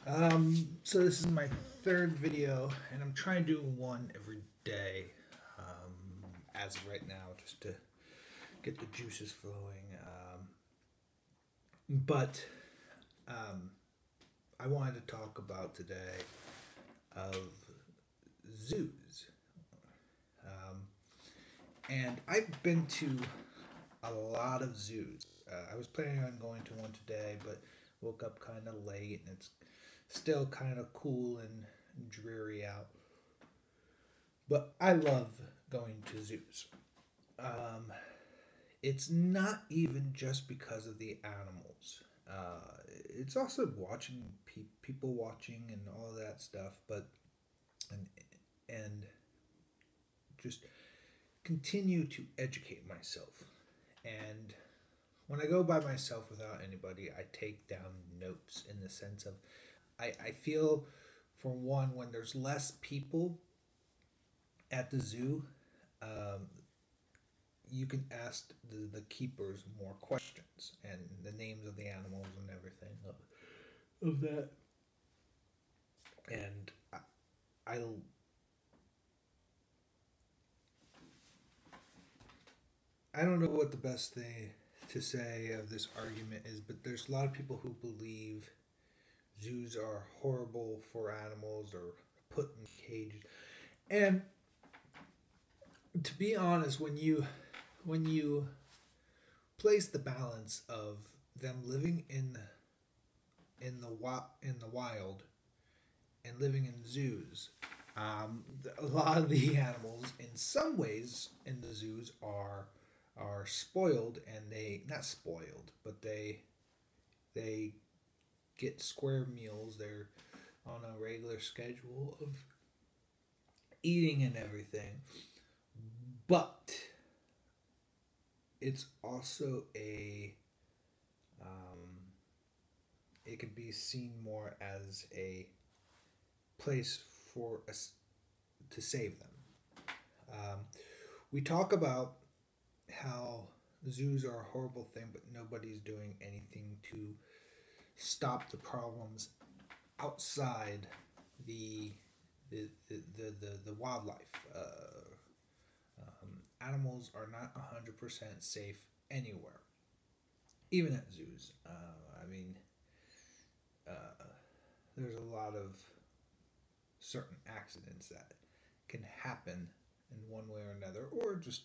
So this is my third video, and I'm trying to do one every day, as of right now, just to get the juices flowing. But um, I wanted to talk about today of zoos, um, and I've been to a lot of zoos. I was planning on going to one today, but woke up kind of late, and it's still kind of cool and dreary out. But I love going to zoos. Um, it's not even just because of the animals. It's also watching people watching and all of that stuff, but and and just continue to educate myself. And when I go by myself without anybody, I take down notes in the sense of I feel, for one, when there's less people at the zoo, um, you can ask the keepers more questions and the names of the animals and everything of that. And I I don't know what the best thing to say of this argument is, but there's a lot of people who believe zoos are horrible for animals or put in cages. And to be honest, when you place the balance of them living in the wild and living in zoos, a lot of the animals, in some ways, in the zoos are spoiled, and they not spoiled, but they get square meals. They're on a regular schedule of eating and everything, but it's also um, it could be seen more as a place for us to save them. Um, we talk about how zoos are a horrible thing, but nobody's doing anything to stop the problems outside the the wildlife. Animals are not 100% safe anywhere, even at zoos. I mean, uh, there's a lot of certain accidents that can happen in one way or another, or just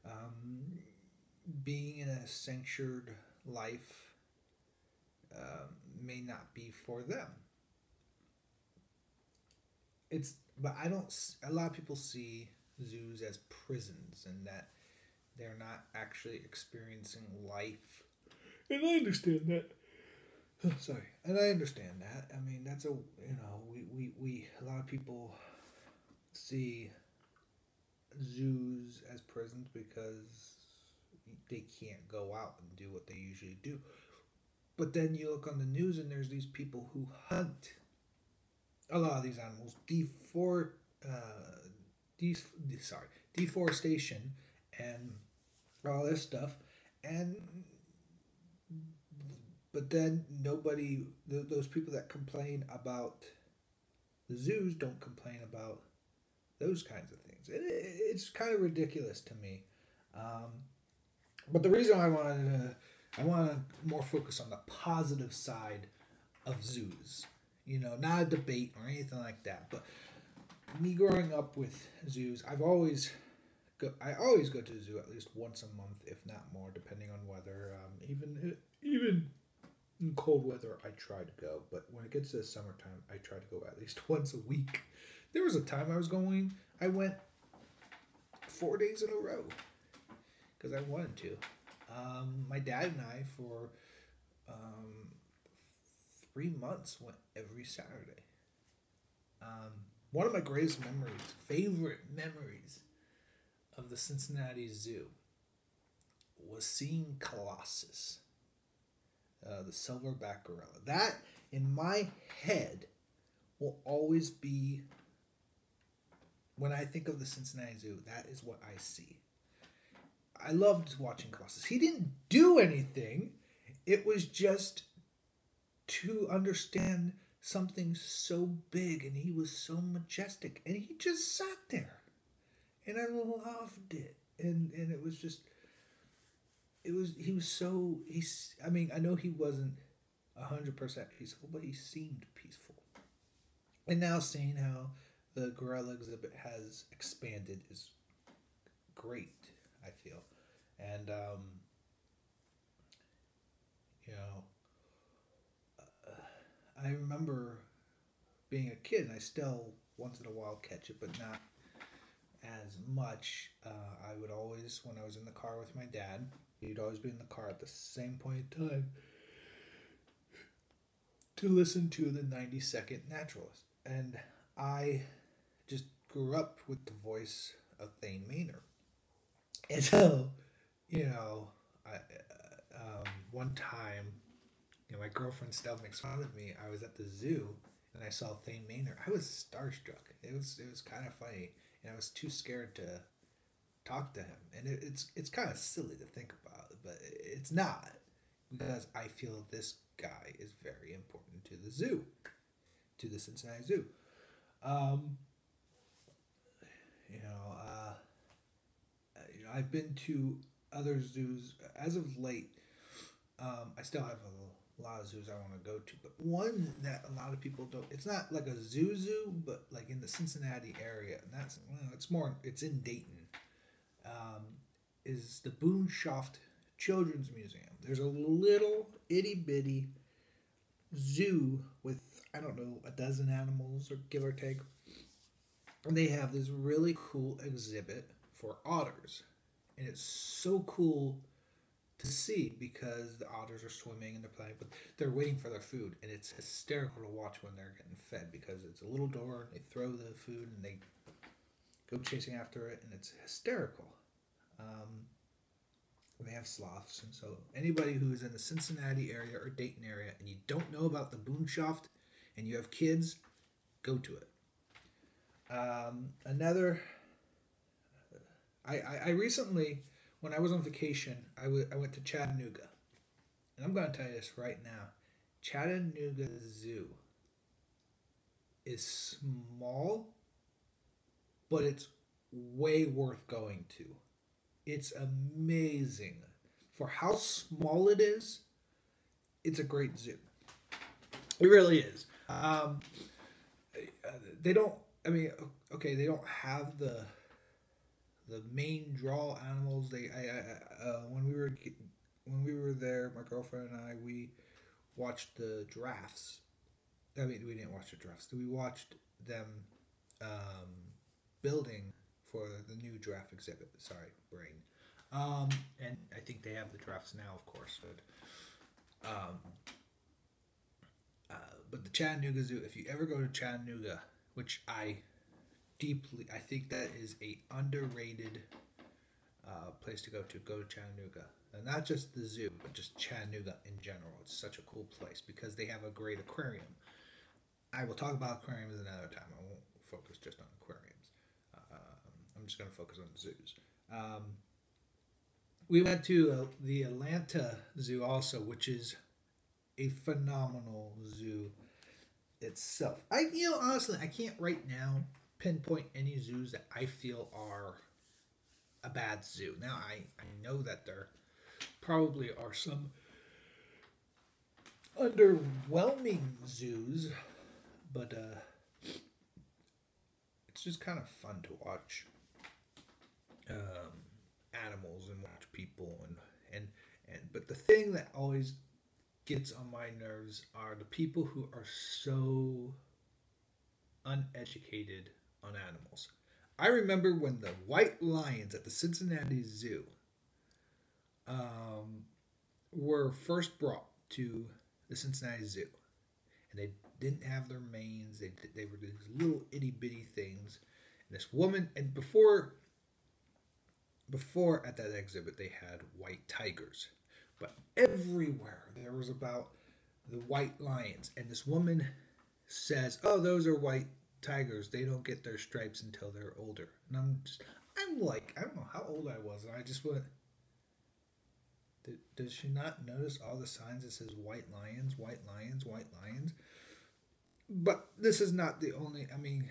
um, being in a sanctuared life may not be for them. It's but I don't. A lot of people see zoos as prisons, and that they're not actually experiencing life. And I understand that. Sorry, and I understand that. I mean, that's we a lot of people see zoos as prisons because they can't go out and do what they usually do. But then you look on the news and there's these people who hunt a lot of these animals, de- sorry, deforestation, and all this stuff, and but then nobody, those people that complain about the zoos don't complain about those kinds of things. It's kind of ridiculous to me. Um, but the reason I want to more focus on the positive side of zoos. You know, not a debate or anything like that. But me growing up with zoos, I always go to the zoo at least once a month, if not more, depending on weather. Even in cold weather, I try to go. But when it gets to the summertime, I try to go at least once a week. There was a time I went 4 days in a row because I wanted to. My dad and I, for um, 3 months, went every Saturday. Um, One of my greatest memories, favorite memories of the Cincinnati Zoo was seeing Colossus, the silverback gorilla. That, in my head, will always be, when I think of the Cincinnati Zoo, that is what I see. I loved watching Colossus. He didn't do anything. It was just to understand something so big and he was so majestic and he just sat there and I loved it. And it was just it was he was so he's I mean, I know he wasn't 100% peaceful, but he seemed peaceful. And now seeing how the gorilla exhibit has expanded is great, I feel. And you know, I remember being a kid, and I still once in a while catch it, but not as much. I would always, when I was in the car with my dad, he'd always be in the car at the same point in time to listen to the 90-second naturalist. And I just grew up with the voice of Thane Maynard. And so, you know, one time, my girlfriend still makes fun of me. I was at the zoo and I saw Thane Maynard. I was starstruck. It was kind of funny, and I was too scared to talk to him. And it's kind of silly to think about, but it's not, because I feel this guy is very important to the zoo, to the Cincinnati Zoo. Um, you know, uh, I've been to other zoos as of late. I still have a lot of zoos I want to go to, but one that a lot of people don't. It's not like a zoo, but like in the Cincinnati area, and that's it's more. It's in Dayton. Um, is the Boone Shoft Children's Museum. There's a little itty bitty zoo with, I don't know, a dozen animals, or give or take. And they have this really cool exhibit for otters. And it's so cool to see because the otters are swimming and they're playing, but they're waiting for their food. And it's hysterical to watch when they're getting fed, because it's a little door and they throw the food and they go chasing after it, and it's hysterical. Um, they have sloths, and so anybody who's in the Cincinnati area or Dayton area and you don't know about the Boonshoft and you have kids, go to it. Another, I recently, when I was on vacation, I went to Chattanooga, and I'm going to tell you this right now. Chattanooga Zoo is small, but it's way worth going to. It's amazing. For how small it is, it's a great zoo. It really is. They don't. I mean, okay, they don't have the main draw animals. When we were there, my girlfriend and I, we watched the giraffes. I mean, we didn't watch the giraffes. We watched them um, building for the new giraffe exhibit. Sorry, brain. And I think they have the giraffes now, of course. Um, but the Chattanooga Zoo, if you ever go to Chattanooga, which I think that is a underrated place to go to Chattanooga. And not just the zoo, but just Chattanooga in general. It's such a cool place because they have a great aquarium. I will talk about aquariums another time. I won't focus just on aquariums. I'm just going to focus on zoos. We went to the Atlanta Zoo also, which is a phenomenal zoo itself. Honestly, I can't right now pinpoint any zoos that I feel are a bad zoo. Now, I know that there probably are some underwhelming zoos, but it's just kind of fun to watch animals and watch people and but the thing that always gets on my nerves are the people who are so uneducated on animals. I remember when the white lions at the Cincinnati Zoo um, were first brought to the Cincinnati Zoo, and they didn't have their manes. They were these little itty bitty things. And this woman, and before at that exhibit they had white tigers, but everywhere there was about the white lions. And this woman says, "Oh, those are white tigers. They don't get their stripes until they're older." And I'm like, I don't know how old I was, and I just went, does she not notice all the signs that says white lions, white lions, white lions? But this is not the only. I mean,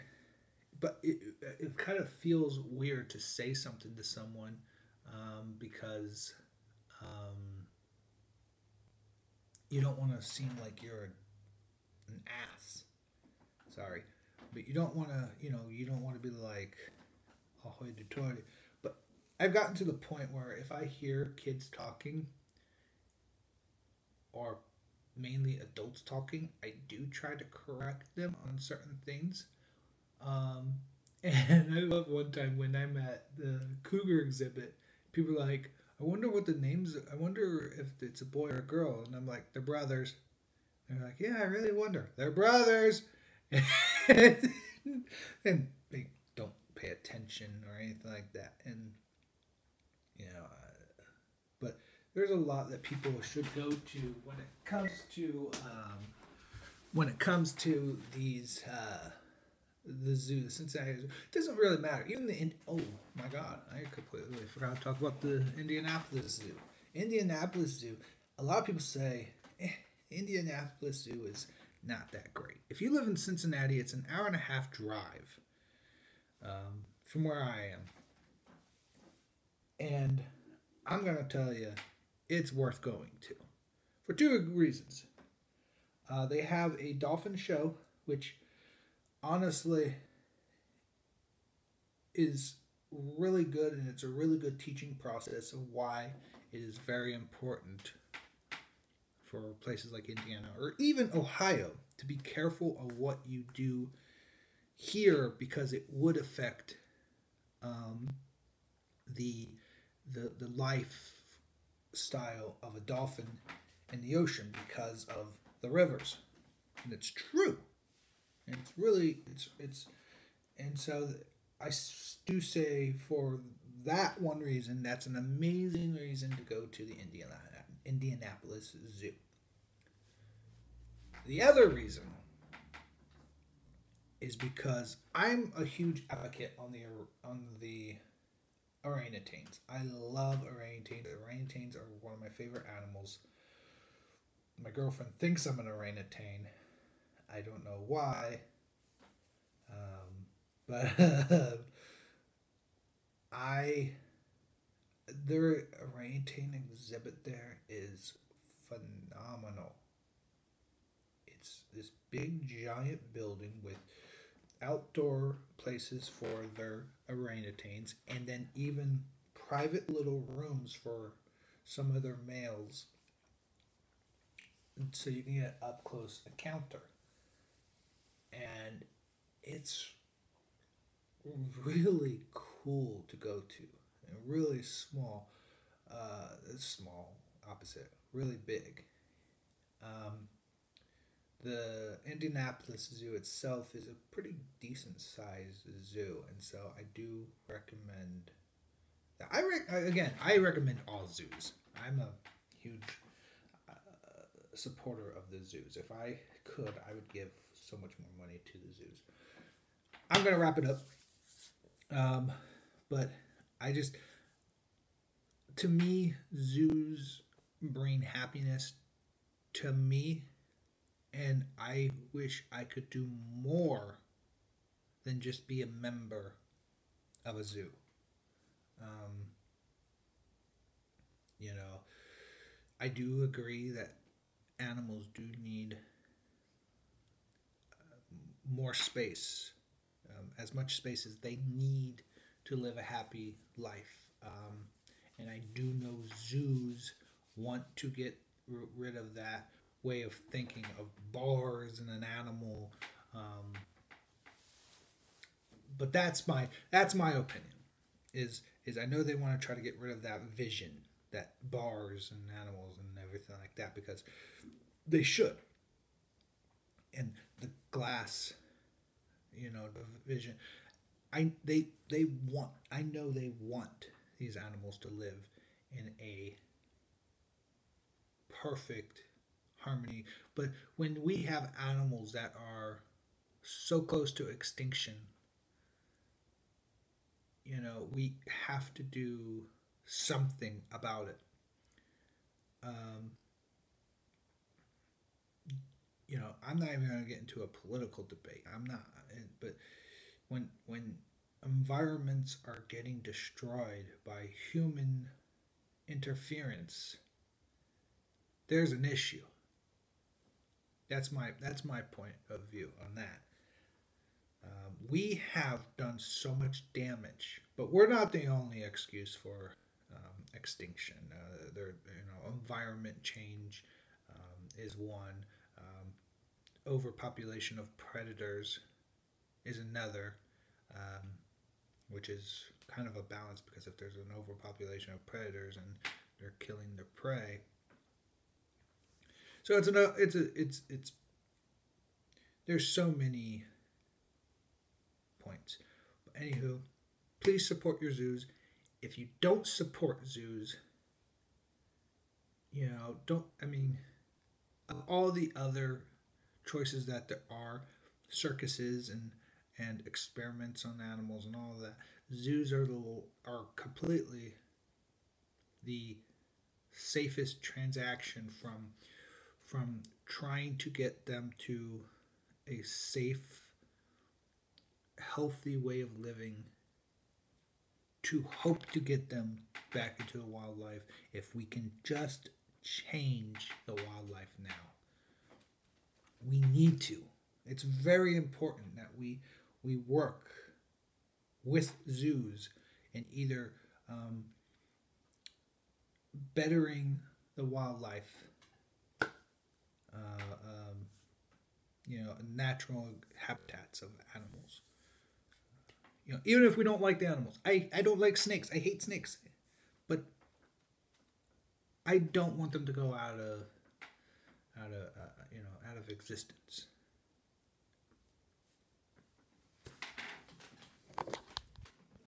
but it kind of feels weird to say something to someone because um, you don't want to seem like you're an ass. Sorry, but you don't want to. You don't want to be like hoity-toity. But I've gotten to the point where if I hear kids talking or mainly adults talking, I do try to correct them on certain things. Um, and I love one time when I'm at the cougar exhibit, people are like, I wonder what the names, I wonder if it's a boy or a girl. And I'm like, they're brothers. They're like, yeah, I really wonder. They're brothers. and they don't pay attention or anything like that. And, but there's a lot that people should go to when it comes to these the zoo, the Cincinnati Zoo. It doesn't really matter. Even oh my God, I completely forgot to talk about the Indianapolis Zoo. Indianapolis Zoo. A lot of people say Indianapolis Zoo is not that great. If you live in Cincinnati, it's an hour and a half drive from where I am, and I'm gonna tell you, it's worth going to for two reasons. They have a dolphin show, which honestly is really good, and it's a really good teaching process of why it is very important for places like Indiana or even Ohio to be careful of what you do here, because it would affect the the lifestyle of a dolphin in the ocean because of the rivers, and it's true. And it's really it's and so I do say for that one reason, that's an amazing reason to go to the Indianapolis Zoo. The other reason is because I'm a huge advocate on the orangutans. I love orangutans. Orangutans are one of my favorite animals. My girlfriend thinks I'm an orangutan. I don't know why, but I their orangutan exhibit there is phenomenal. It's this big giant building with outdoor places for their orangutans, and then even private little rooms for some of their males, so you can get up close encounter. And it's really cool to go to, and really small. Small opposite, really big. Um, the Indianapolis Zoo itself is a pretty decent sized zoo, and so I do recommend. Again, I recommend all zoos. I'm a huge supporter of the zoos. If I could, I would give so much more money to the zoos. I'm gonna wrap it up, um, but I just, to me, zoos bring happiness to me, and I wish I could do more than just be a member of a zoo. Um, you know, I do agree that animals do need more space, as much space as they need to live a happy life. And I do know zoos want to get rid of that way of thinking of bars and an animal. Um, but that's my opinion. Is I know they want to try to get rid of that vision, that bars and animals and everything like that, because they should. And the glass, the vision. They want. I know they want these animals to live in a perfect harmony. But when we have animals that are so close to extinction, we have to do something about it. Um, I'm not even going to get into a political debate. I'm not. But when environments are getting destroyed by human interference, there's an issue. That's my point of view on that. We have done so much damage, but we're not the only excuse for extinction. Environment change is one. Overpopulation of predators is another, which is kind of a balance, because if there's an overpopulation of predators and they're killing their prey, so it's there's so many points. But anywho, please support your zoos. If you don't support zoos, don't. I mean, of all the other choices that there are, circuses and experiments on animals and all of that, zoos are completely the safest transaction from trying to get them to a safe, healthy way of living, to hope to get them back into the wildlife. If we can just change the wildlife now, we need to. It's very important that we work with zoos in either bettering the wildlife, natural habitats of animals. Even if we don't like the animals, I don't like snakes. I hate snakes, but I don't want them to go out of existence.